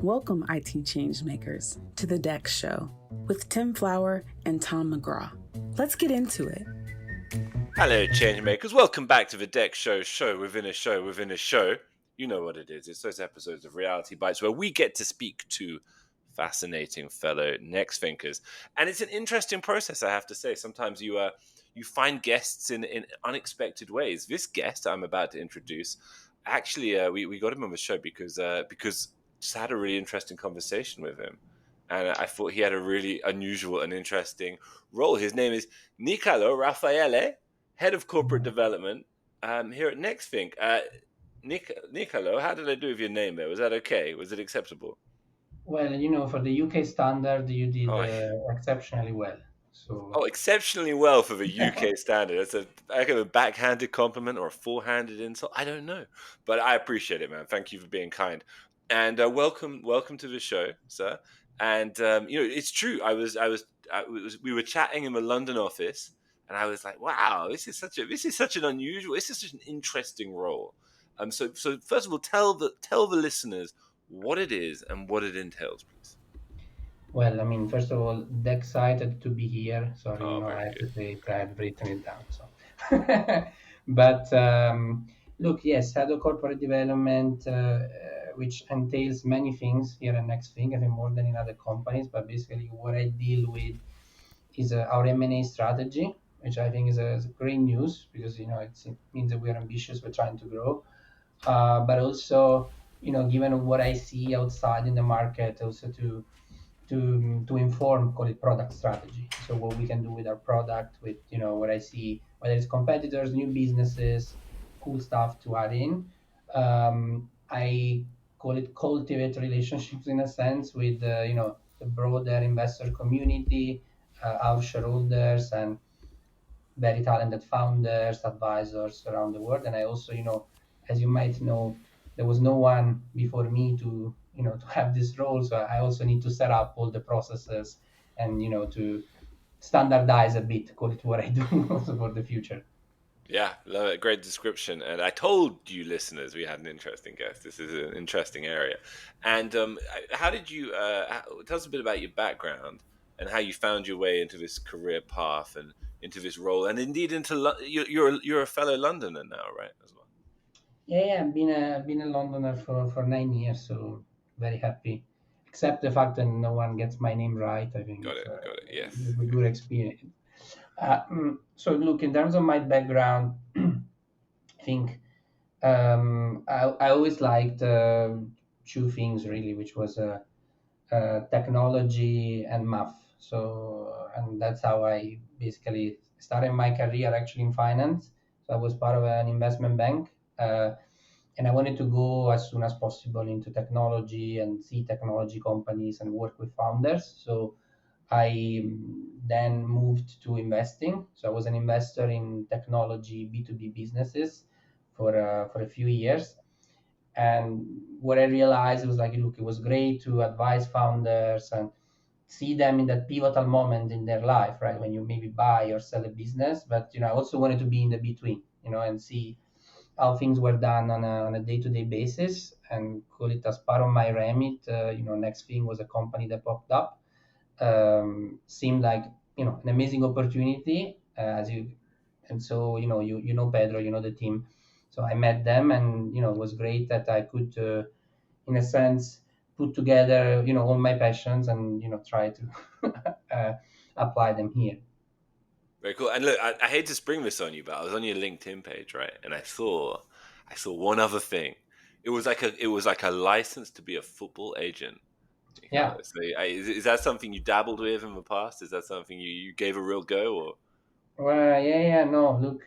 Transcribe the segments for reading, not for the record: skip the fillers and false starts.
Welcome, IT changemakers, to the DEX Show with Tim Flower and Tom McGraw. Let's get into it. Hello, changemakers. Welcome back to the DEX show within a show within a show. You know what it is. It's those episodes of Reality Bytes where we get to speak to fascinating fellow Nexthinkers. And it's an interesting process, I have to say. Sometimes you find guests in unexpected ways. This guest I'm about to introduce, actually, we got him on the show because just had a really interesting conversation with him. And I thought he had a really unusual and interesting role. His name is Nicolo Raffaele, Head of Corporate Development here at Nexthink. Nicolo, how did I do with your name there? Was that okay? Was it acceptable? Well, for the UK standard, you did exceptionally well. So, exceptionally well for the UK standard. That's a backhanded compliment or a forehanded insult. I don't know, but I appreciate it, man. Thank you for being kind, and welcome to the show, sir. And it's true. We were chatting in the London office, and I was like, "Wow, this is such an interesting role." So first of all, tell the listeners what it is and what it entails, please. well, I mean, first of all, excited to be here. Sorry, Very I have good. to say I had written it down. So, but look, yes, head of corporate development, which entails many things here at Nexthink. I think more than in other companies. But basically, what I deal with is our M&A strategy, which I think is great news because it means that we are ambitious, we're trying to grow, but also given what I see outside in the market, also to inform, call it product strategy. So what we can do with our product, with what I see, whether it's competitors, new businesses, cool stuff to add in. I call it cultivate relationships in a sense with the broader investor community, our shareholders, and very talented founders, advisors around the world. And I also, as you might know, there was no one before me to to have this role. So I also need to set up all the processes and to standardize a bit, call it what I do also for the future. Yeah, love it. Great description. And I told you listeners we had an interesting guest. This is an interesting area. And how did you tell us a bit about your background and how you found your way into this career path and into this role, and indeed into you're a fellow Londoner now, right? As well. Yeah, I've been a Londoner for 9 years, so very happy. Except the fact that no one gets my name right, I think Got it's it. Got it. Yes. a good experience. So look, in terms of my background, I think I always liked two things really, which was technology and math. So and that's how I basically started my career actually in finance. So I was part of an investment bank, and I wanted to go as soon as possible into technology and see technology companies and work with founders. So I then moved to investing. So I was an investor in technology B2B businesses for a few years. And what I realized was like, look, it was great to advise founders and see them in that pivotal moment in their life, right? When you maybe buy or sell a business. But I also wanted to be in the between, and see how things were done on a day-to-day basis and call it as part of my remit. Nexthink was a company that popped up, seemed like an amazing opportunity, as you and so you know Pedro, the team. So I met them, and it was great that I could in a sense put together all my passions and try to uh, apply them here. Very cool. And look, I hate to spring this on you, but I was on your LinkedIn page, right? And I saw one other thing. It was like a license to be a football agent. Yeah. So, is that something you dabbled with in the past? Is that something you gave a real go? Or Well, yeah, no, look,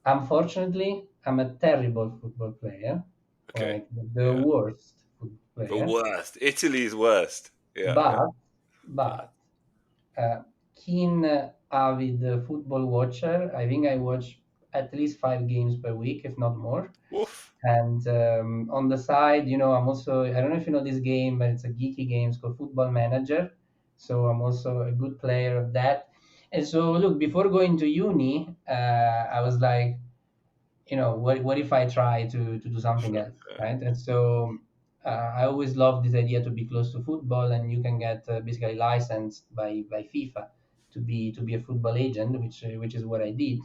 unfortunately, I'm a terrible football player, okay, like the yeah, worst football the player. worst, Italy's worst. Yeah, yeah. But, But but, keen, avid football watcher. I think I watch at least 5 games per week, if not more. woof. And on the side, I'm also, I don't know if you know this game, but it's a geeky game. It's called Football Manager. So I'm also a good player of that. And so, look, before going to uni, I was like, what if I try to do something Sure. else, right? And so I always loved this idea to be close to football, and you can get basically licensed by FIFA to be a football agent, which is what I did.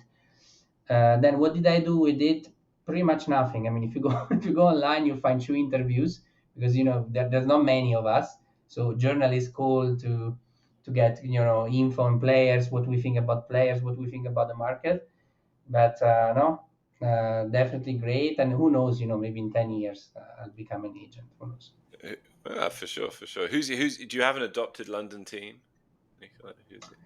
Then what did I do with it? Pretty much nothing. I mean, if you go if you go online, you'll find 2 interviews because there's not many of us. So journalists call to get info on players, what we think about players, what we think about the market. But no, definitely great. And who knows? Maybe in 10 years I'll become an agent. Who knows? For sure, for sure. Who's do you have an adopted London team, Nicola? Who's it?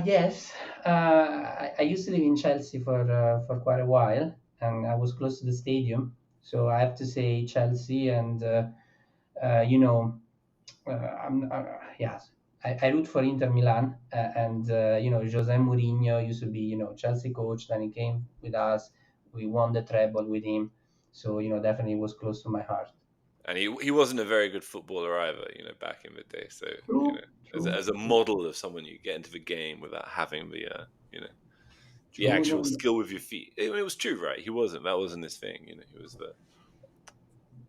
Yes, I used to live in Chelsea for quite a while, and I was close to the stadium. So I have to say Chelsea, and you know, yes, I root for Inter Milan, and Jose Mourinho used to be Chelsea coach. Then he came with us. We won the treble with him, so definitely was close to my heart. And he wasn't a very good footballer either, back in the day. So True, as a model of someone you get into the game without having the the true, actual skill with your feet. It was true, right? He wasn't. That wasn't his thing. He was the.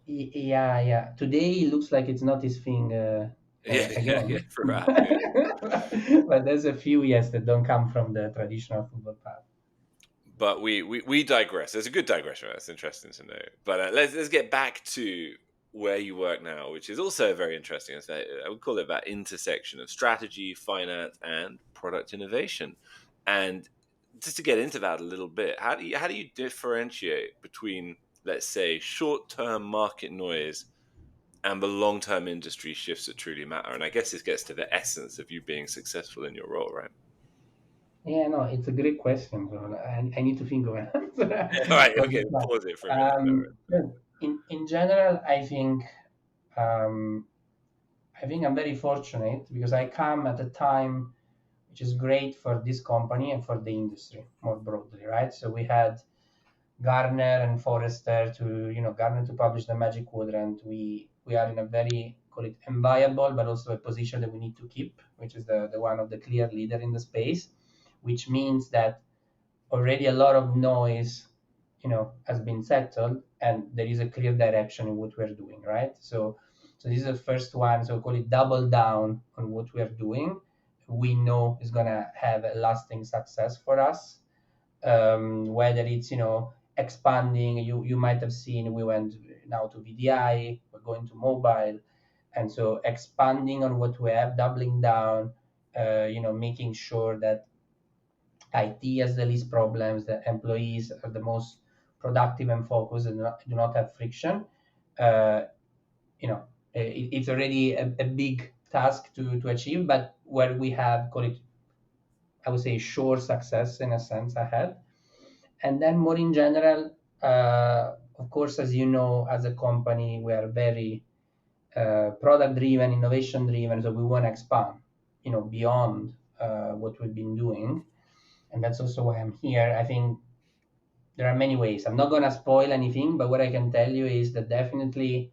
Yeah. Today it looks like it's not his thing again. Right. Yeah. But there's a few yes that don't come from the traditional football path. But we digress. There's a good digression. That's interesting to know. But let's get back to where you work now, which is also very interesting. I would call it that intersection of strategy, finance, and product innovation. And just to get into that a little bit, how do you differentiate between, let's say, short-term market noise and the long-term industry shifts that truly matter? And I guess this gets to the essence of you being successful in your role, right? Yeah, no, it's a great question. So I need to think of an answer. All right, okay, pause it for a minute. In general, um, I think I'm very fortunate because I come at a time which is great for this company and for the industry more broadly, right? So we had Gartner and Forrester Gartner to publish the Magic Quadrant. We are in a very, call it, enviable, but also a position that we need to keep, which is the one of the clear leader in the space, which means that already a lot of noise, has been settled, and there is a clear direction in what we're doing, right? So this is the first one. So call it double down on what we're doing. We know is gonna have a lasting success for us. Whether it's expanding, you might have seen we went now to VDI, we're going to mobile, and so expanding on what we have, doubling down, making sure that IT has the least problems, the employees are the most productive and focused and do not have friction. Uh, it's already a big task to achieve, but where we have, call it, I would say, sure success in a sense ahead. And then more in general, of course, as you know, as a company, we are very product driven, innovation driven. So we want to expand, beyond what we've been doing. And that's also why I'm here. I think there are many ways. I'm not going to spoil anything, but what I can tell you is that definitely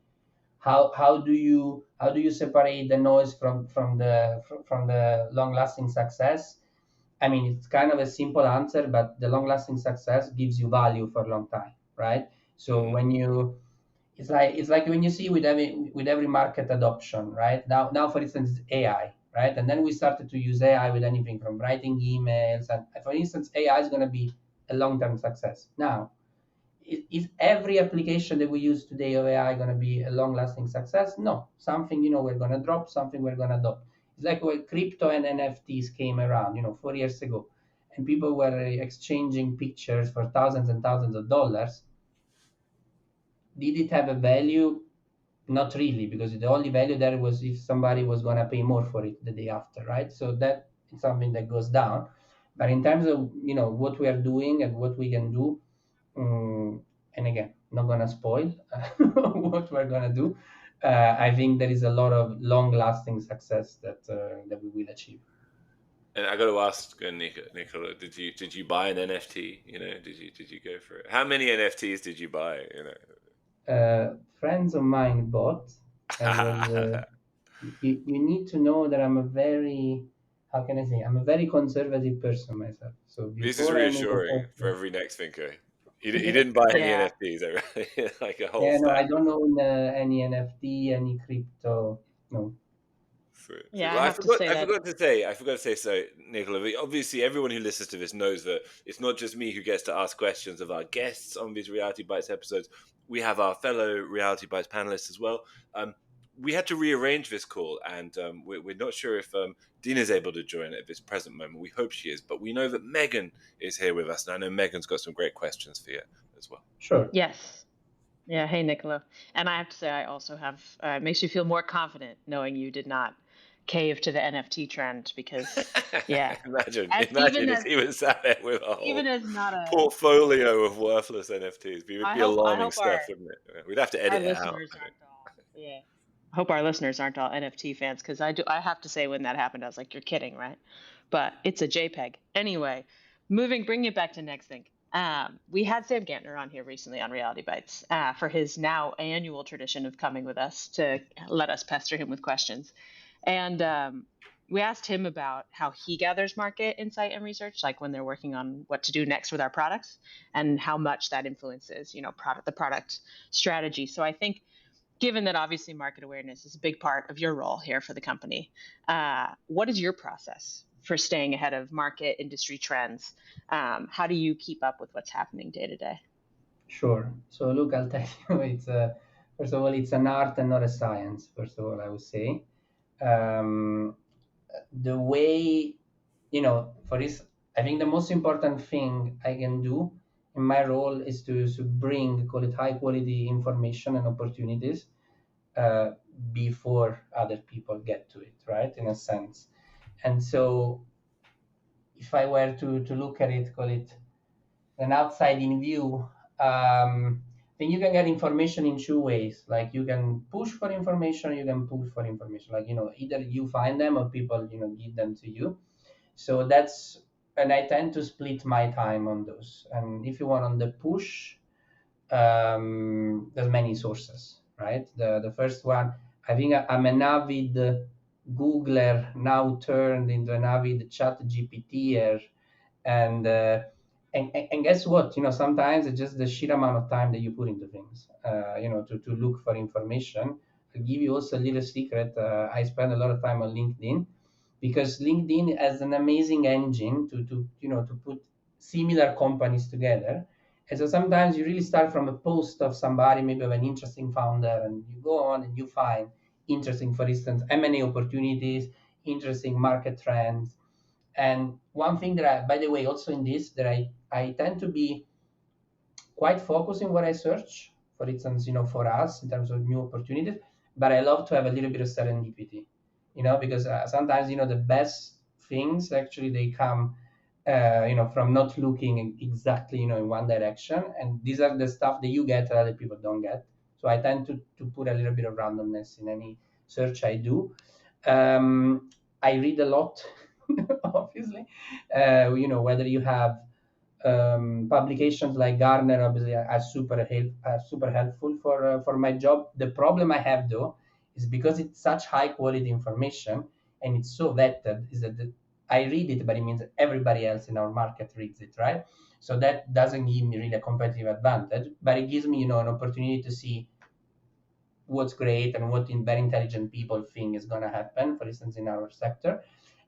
how do you separate the noise from the long lasting success? I mean, it's kind of a simple answer, but the long-lasting success gives you value for a long time, right? So when it's like when you see with every market adoption, right? Now for instance, AI, right? And then we started to use AI with anything from writing emails, and for instance, AI is going to be a long-term success. Now, is every application that we use today of AI going to be a long-lasting success? No. Something we're going to drop, something we're going to adopt. It's like when crypto and NFTs came around, 4 years ago, and people were exchanging pictures for thousands and thousands of dollars. Did it have a value? Not really, because the only value there was if somebody was going to pay more for it the day after, right? So that is something that goes down. But in terms of what we are doing and what we can do, and again, not gonna spoil what we're gonna do. I think there is a lot of long-lasting success that we will achieve. And I got to ask, Nicola, did you buy an NFT? Did you go for it? How many NFTs did you buy? Friends of mine bought. You need to know that I'm a very, how can I say, I'm a very conservative person myself. So this is reassuring for every Nexthinker. He didn't buy any Yeah. NFTs, like a whole Yeah, no, I stack. don't own any NFT, any crypto. No. Yeah, I Well, I have to forgot. say that. I forgot to say. So, Nicola, obviously, everyone who listens to this knows that it's not just me who gets to ask questions of our guests on these Reality Bites episodes. We have our fellow Reality Bites panelists as well. We had to rearrange this call, and we're not sure if Dina's able to join at this present moment. We hope she is, but we know that Megan is here with us, and I know Megan's got some great questions for you as well. Sure. Yes. Yeah. Hey, Nicolo. And I have to say, I also have. It makes you feel more confident knowing you did not cave to the NFT trend because, yeah, imagine even if as he was sat there with a whole even as not a. portfolio of worthless NFTs. It would be I alarming hope stuff, wouldn't it? We'd have to our edit it out. listeners aren't all. Yeah. I hope our listeners aren't all NFT fans because I have to say when that happened I was like, you're kidding, right? But it's a JPEG anyway. Bringing it back to Nexthink. We had Sam Gantner on here recently on Reality Bites for his now annual tradition of coming with us to let us pester him with questions, and we asked him about how he gathers market insight and research, like when they're working on what to do next with our products, and how much that influences, the product strategy. So I think, given that obviously market awareness is a big part of your role here for the company, what is your process for staying ahead of market industry trends? How do you keep up with what's happening day to day? Sure. So look, I'll tell you, first of all, it's an art and not a science. First of all, I would say, um, the way, for this, I think the most important thing I can do in my role is to bring, call it, high quality information and opportunities uh, before other people get to it, right? In a sense. And so, if I were to look at it, call it an outside in view, then you can get information in two ways. Like you can push for information, you can pull for information. Like, either you find them or people, give them to you. So that's, and I tend to split my time on those. And if you want on the push, there's many sources, right? The first one, I think I'm an avid Googler now turned into an avid chat GPTer, and and guess what? Sometimes it's just the sheer amount of time that you put into things. To look for information. I'll give you also a little secret. I spend a lot of time on LinkedIn because LinkedIn has an amazing engine to put similar companies together. And so sometimes you really start from a post of somebody, maybe of an interesting founder, and you go on and you find interesting, for instance, M&A opportunities, interesting market trends. And one thing that by the way, also in this, that I tend to be quite focused in what I search, for instance, for us in terms of new opportunities, but I love to have a little bit of serendipity, because sometimes, the best things actually they come, from not looking exactly, in one direction. And these are the stuff that you get that other people don't get. So I tend to put a little bit of randomness in any search I do. I read a lot, obviously, whether you have publications like Garner, obviously, are super helpful for my job. The problem I have though is because it's such high quality information and it's so vetted, is that I read it, but it means everybody else in our market reads it, right? So that doesn't give me really a competitive advantage, but it gives me, an opportunity to see what's great and what very intelligent people think is going to happen, for instance, in our sector.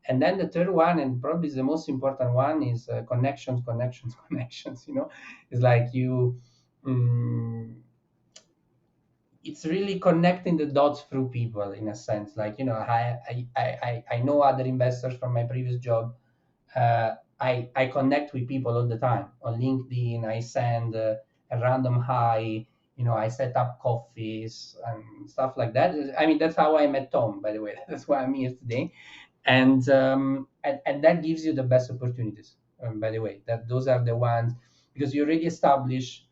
And then the third one, and probably the most important one, is connections, connections, connections. It's like it's really connecting the dots through people in a sense. Like, I know other investors from my previous job. I connect with people all the time on LinkedIn. I send a random hi. I set up coffees and stuff like that. I mean, that's how I met Tom, by the way. That's why I'm here today. And that gives you the best opportunities. By the way, that those are the ones because you already establish,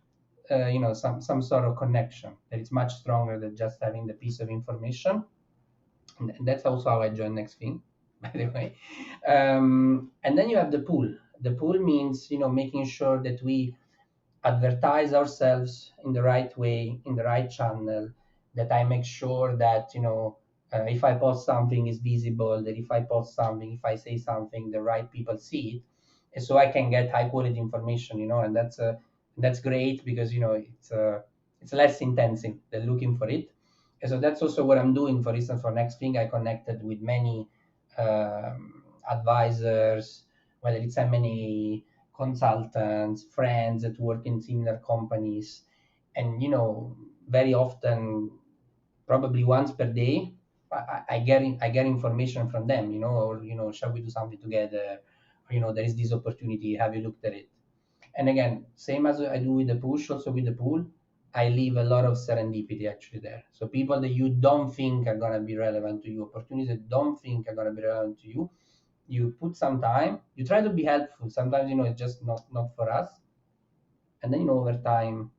some sort of connection that is much stronger than just having the piece of information. And that's also how I joined Nexthink, by the way. And then you have the pool. The pool means, making sure that we advertise ourselves in the right way, in the right channel, that I make sure that, if I post something is visible, that if I post something, if I say something, the right people see it. And so I can get high quality information, and That's great because it's less intensive than looking for it. And so that's also what I'm doing. For instance, for Nexthink, I connected with many advisors, whether it's M&A consultants, friends that work in similar companies, and very often, probably once per day, I get information from them, or shall we do something together, or there is this opportunity. Have you looked at it? And again, same as I do with the push, also with the pull, I leave a lot of serendipity actually there. So people that you don't think are gonna be relevant to you, opportunities that don't think are gonna be relevant to you, you put some time, you try to be helpful. Sometimes it's just not for us, and then over time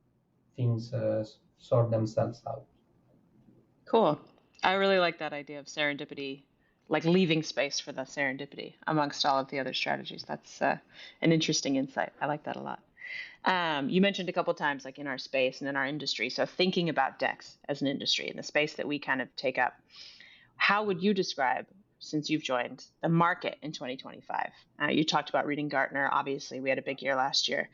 things sort themselves out. Cool. I really like that idea of serendipity, like leaving space for the serendipity amongst all of the other strategies. That's an interesting insight. I like that a lot. You mentioned a couple times, like in our space and in our industry. So thinking about DEX as an industry and the space that we kind of take up, how would you describe, since you've joined, the market in 2025? You talked about reading Gartner. Obviously, we had a big year last year.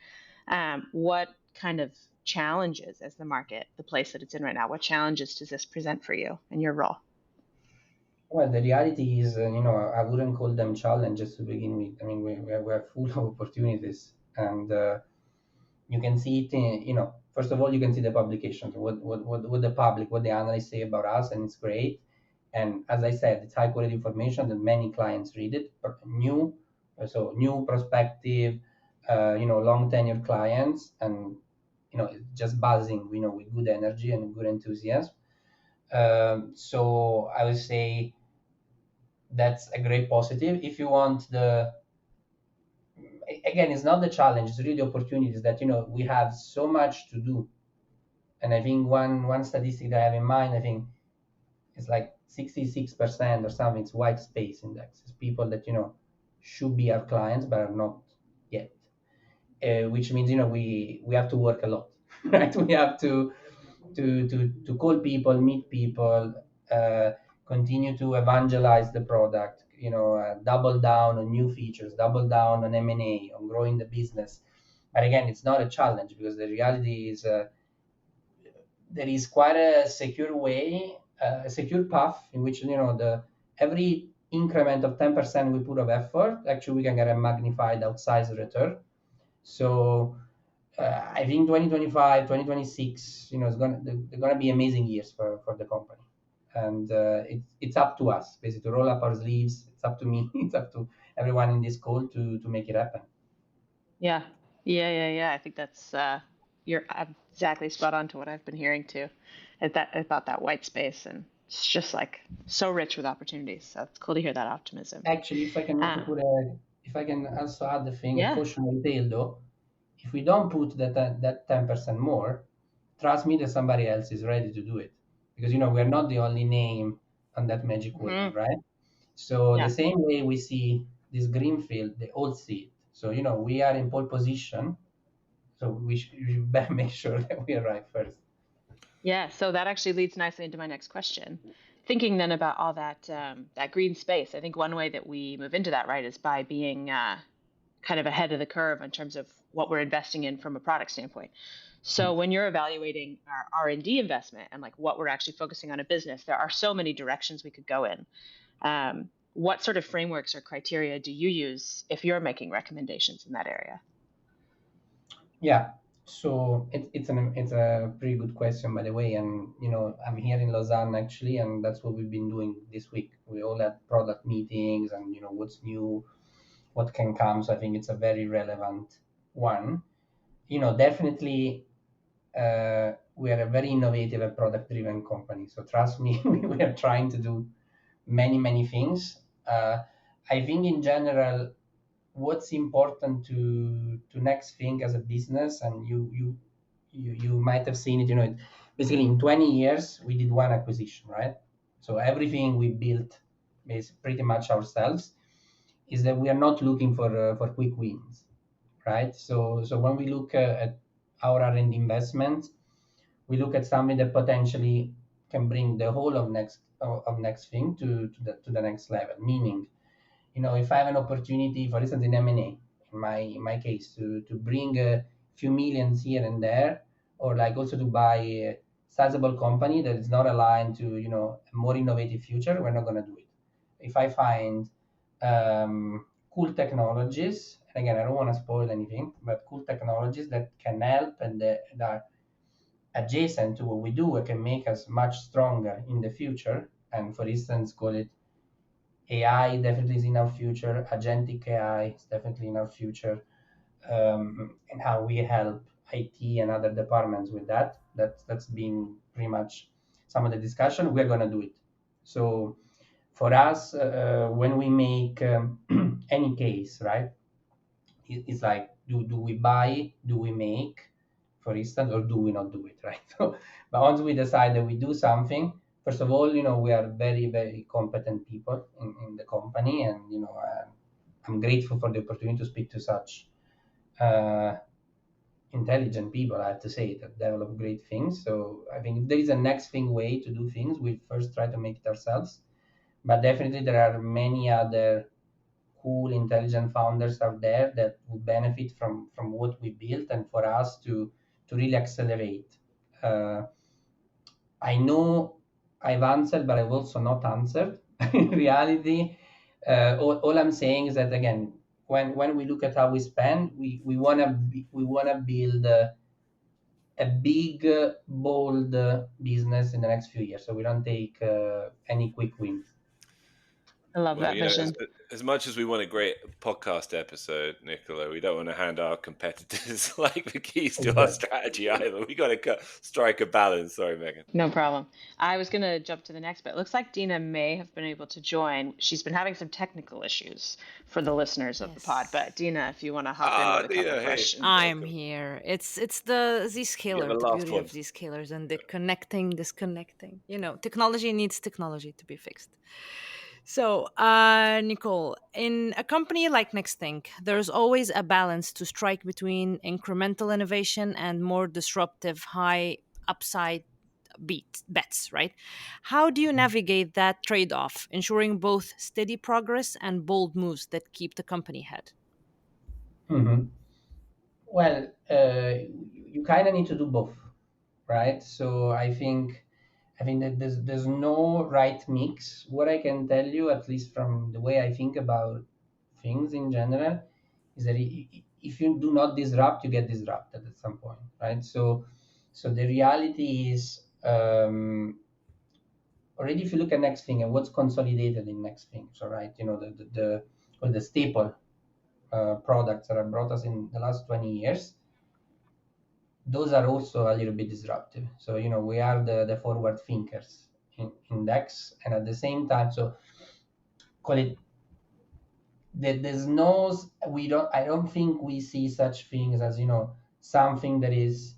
What kind of challenges as the market, the place that it's in right now, what challenges does this present for you and your role? Well, the reality is, I wouldn't call them challenges to begin with. I mean, we're full of opportunities, and you can see it in, first of all, you can see the publications, what the public, what the analysts say about us, and it's great. And as I said, it's high quality information that many clients read it. New prospective, long tenure clients, and it's just buzzing, with good energy and good enthusiasm. So I would say that's a great positive. If you want again, it's not the challenge, it's really the opportunities that we have so much to do. And I think one statistic that I have in mind, I think it's like 66% or something, it's white space index. It's people that should be our clients but are not yet, which means we have to work a lot. Right? We have to call people, meet people, uh, continue to evangelize the product, double down on new features, double down on M&A, on growing the business. But again, it's not a challenge because the reality is there is quite a secure way, a secure path in which the every increment of 10% we put of effort, actually we can get a magnified outsized return. So I think 2025, 2026, they're gonna be amazing years for the company, and it's up to us basically to roll up our sleeves. It's up to me. It's up to everyone in this call to make it happen. Yeah. Yeah. I think that's you're exactly spot on to what I've been hearing too, about that white space, and it's just like so rich with opportunities. So it's cool to hear that optimism. Actually, if I can also add the thing, a Yeah. cautionary tale though, if we don't put that 10% more, trust me that somebody else is ready to do it, because we're not the only name on that magic Hmm. quadrant, right? So the Yeah. same way we see this green field, they all see it. So we are in pole position, so we should better make sure that we arrive first. Yeah. So that actually leads nicely into my next question. Thinking then about all that that green space, I think one way that we move into that, right, is by being kind of ahead of the curve in terms of what we're investing in from a product standpoint. So when you're evaluating our R&D investment and like what we're actually focusing on a business, there are so many directions we could go in. What sort of frameworks or criteria do you use if you're making recommendations in that area? Yeah. So it's a pretty good question, by the way. And I'm here in Lausanne actually, and that's what we've been doing this week. We all had product meetings, and what's new, what can come. So I think it's a very relevant one. Definitely, we are a very innovative and product driven company. So trust me, we are trying to do many things. I think in general, what's important to Nexthink as a business, and you might have seen it. Basically in 20 years we did one acquisition, right? So everything we built is pretty much ourselves. Is that we are not looking for quick wins, right? So when we look at our R&D investment, we look at something that potentially can bring the whole of Nexthink to the next level. Meaning, if I have an opportunity, for instance, in M&A, in my case, to bring few millions here and there, or like also to buy a sizable company that is not aligned to a more innovative future, we're not going to do it. If I find cool technologies, and again, I don't want to spoil anything, but cool technologies that can help and that are adjacent to what we do, it can make us much stronger in the future. And for instance, call it AI definitely is in our future. Agentic AI is definitely in our future, and how we help IT and other departments with that. That's been pretty much some of the discussion. We're gonna do it. So for us, when we make any case, right? It's like, do we buy, do we make, for instance, or do we not do it, right? So, but once we decide that we do something, first of all, we are very, very competent people in the company, and I'm grateful for the opportunity to speak to such uh, intelligent people, I have to say, that develop great things. So I think if there is a Nexthink way to do things, we first try to make it ourselves. But definitely there are many other cool, intelligent founders out there that would benefit from what we built, and for us to really accelerate. Uh, I know I've answered, but I've also not answered. In reality, all I'm saying is that again, when we look at how we spend, we wanna build a big, bold business in the next few years. So we don't take any quick wins. I love Well, that vision. as much as we want a great podcast episode, Nicolo, we don't want to hand our competitors like the keys to our strategy either. We got to strike a balance. Sorry, Megan. No problem. I was going to jump to the next bit. It looks like Dina may have been able to join. She's been having some technical issues for the listeners of the pod. But Dina, if you want to hop in with a couple questions. I'm here. It's the Zscaler, the beauty one. of Zscalers, and the connecting, disconnecting. Technology needs technology to be fixed. So, Nicole, in a company like Nexthink, there's always a balance to strike between incremental innovation and more disruptive, high upside bets, right? How do you navigate that trade-off, ensuring both steady progress and bold moves that keep the company ahead? Mm-hmm. Well, you kind of need to do both, right? So I think that there's no right mix. What I can tell you, at least from the way I think about things in general, is that if you do not disrupt, you get disrupted at some point, right? So the reality is, already if you look at Nexthink and what's consolidated in Nexthink, so right, the staple products that have brought us in the last 20 years, those are also a little bit disruptive. So, we are the forward thinkers in DEX, and at the same time, so call it, there's no, I don't think we see such things as, something that is,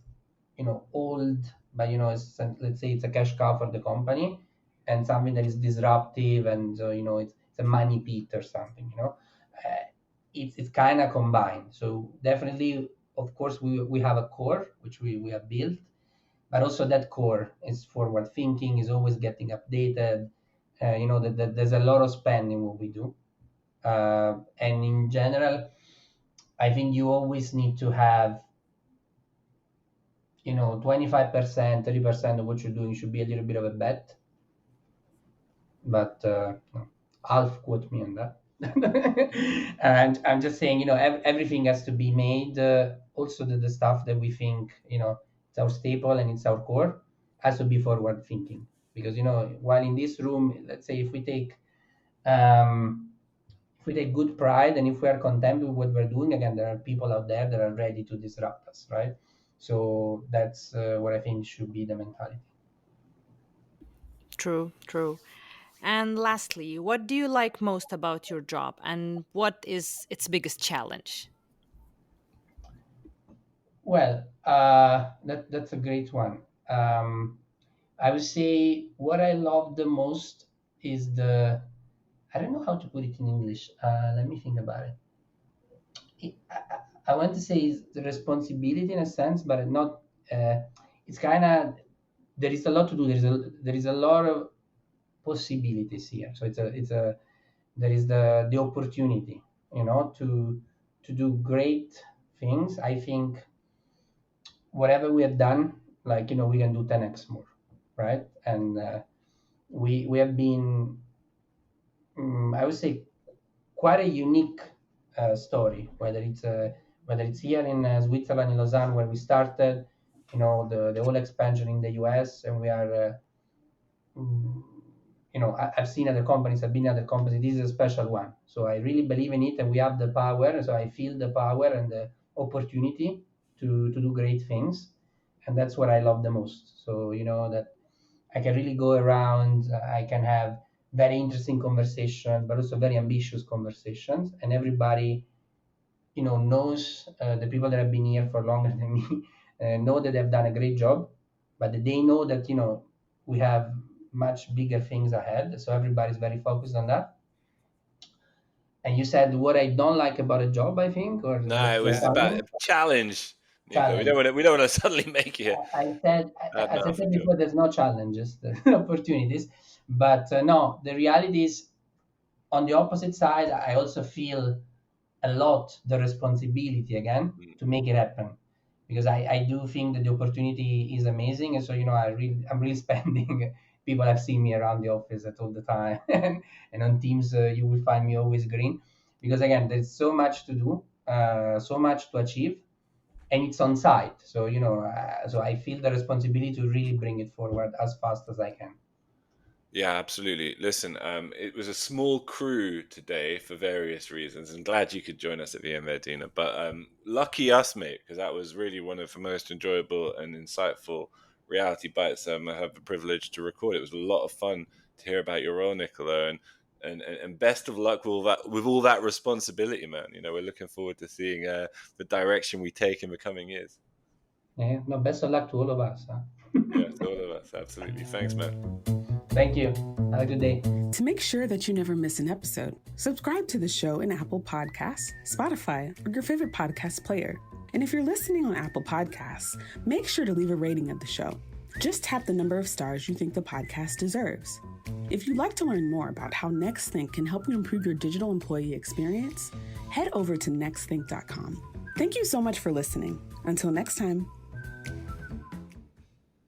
old, but, let's say it's a cash cow for the company, and something that is disruptive, and so, it's a money pit or something, it's kind of combined. So definitely, of course, we have a core which we have built, but also that core is forward thinking, is always getting updated. There's a lot of spend in what we do, and in general, I think you always need to have 25%, 30% of what you're doing should be a little bit of a bet, but Alf quote me on that. And I'm just saying, everything has to be made. Also, the stuff that we think, it's our staple and it's our core, has to be forward thinking. Because while in this room, let's say if we take good pride, and if we are content with what we're doing, again, there are people out there that are ready to disrupt us, right? So that's what I think should be the mentality. True. And lastly, what do you like most about your job, and what is its biggest challenge? Well, that's a great one. I would say what I love the most is I don't know how to put it in English. Let me think about it. I want to say is the responsibility in a sense, but not. It's kind of, there is a lot to do. There is a lot of possibilities here. So there is the opportunity, to do great things. I think whatever we have done, like, we can do 10x more, right? And we have been, I would say, quite a unique story, whether it's here in Switzerland, in Lausanne, where we started, the whole expansion in the US, and we are, I've seen other companies, I've been in other companies. This is a special one. So I really believe in it, and we have the power. So I feel the power and the opportunity to do great things. And that's what I love the most. So, that I can really go around, I can have very interesting conversations, but also very ambitious conversations. And everybody, knows, the people that have been here for longer than me, know that they've done a great job, but they know that, we have much bigger things ahead. So everybody's very focused on that. And you said what I don't like about a job, I think, or No, it was about a challenge. Nico. We don't want to suddenly make you. I said, as I said before, there's no challenges, there's opportunities. But no, the reality is, on the opposite side, I also feel a lot the responsibility again to make it happen, because I do think that the opportunity is amazing. And so, I'm really spending. People have seen me around the office at all the time, and on Teams, you will find me always green, because again, there's so much to do, so much to achieve, and it's on site. So, so I feel the responsibility to really bring it forward as fast as I can. Yeah, absolutely. Listen, it was a small crew today for various reasons. I'm glad you could join us at VMware, Dina. But lucky us, mate, because that was really one of the most enjoyable and insightful Reality Bytes I have the privilege to record. It was a lot of fun to hear about your role, Nicolo, and best of luck with all that responsibility, man. We're looking forward to seeing the direction we take in the coming years. Yeah, no, best of luck to all of us. Huh? Yeah, to all of us, absolutely. Thanks, man. Thank you. Have a good day. To make sure that you never miss an episode, subscribe to the show in Apple Podcasts, Spotify, or your favorite podcast player. And if you're listening on Apple Podcasts, make sure to leave a rating of the show. Just tap the number of stars you think the podcast deserves. If you'd like to learn more about how Nexthink can help you improve your digital employee experience, head over to nexthink.com. Thank you so much for listening. Until next time.